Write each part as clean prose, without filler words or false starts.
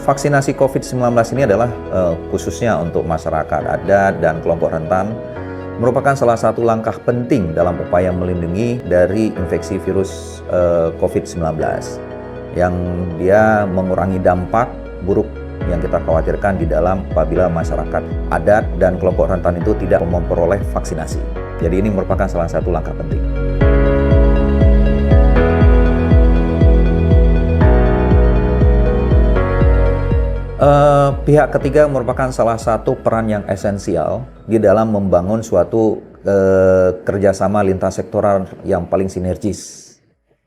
Vaksinasi COVID-19 ini adalah khususnya untuk masyarakat adat dan kelompok rentan merupakan salah satu langkah penting dalam upaya melindungi dari infeksi virus COVID-19 yang dia mengurangi dampak buruk yang kita khawatirkan di dalam apabila masyarakat adat dan kelompok rentan itu tidak memperoleh vaksinasi. Jadi ini merupakan salah satu langkah penting. Pihak ketiga merupakan salah satu peran yang esensial di dalam membangun suatu kerjasama lintas sektoral yang paling sinergis.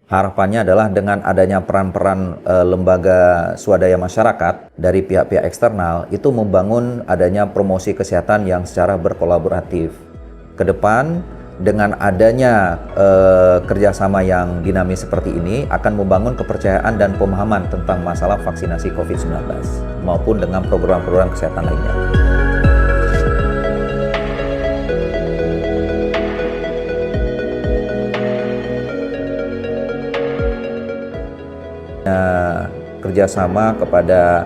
Harapannya adalah dengan adanya peran-peran lembaga swadaya masyarakat dari pihak-pihak eksternal itu membangun adanya promosi kesehatan yang secara berkolaboratif. Ke depan dengan adanya kerjasama yang dinamis seperti ini akan membangun kepercayaan dan pemahaman tentang masalah vaksinasi COVID-19 maupun dengan program-program kesehatan lainnya. Kerjasama kepada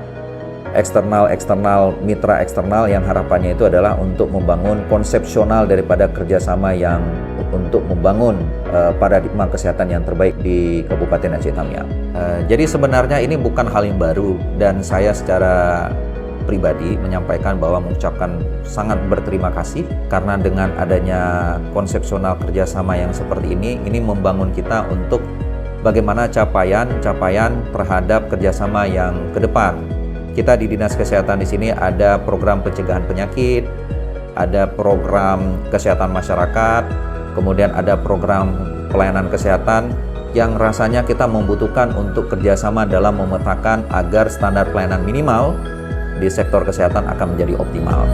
eksternal mitra eksternal yang harapannya itu adalah untuk membangun konsepsional daripada kerjasama yang untuk membangun paradigma kesehatan yang terbaik di Kabupaten Aceh Tamiang. Jadi sebenarnya ini bukan hal yang baru dan saya secara pribadi menyampaikan bahwa mengucapkan sangat berterima kasih karena dengan adanya konsepsional kerjasama yang seperti ini membangun kita untuk bagaimana capaian terhadap kerjasama yang ke depan. Kita di Dinas Kesehatan di sini ada program pencegahan penyakit, ada program kesehatan masyarakat, kemudian ada program pelayanan kesehatan yang rasanya kita membutuhkan untuk kerjasama dalam memetakan agar standar pelayanan minimal di sektor kesehatan akan menjadi optimal.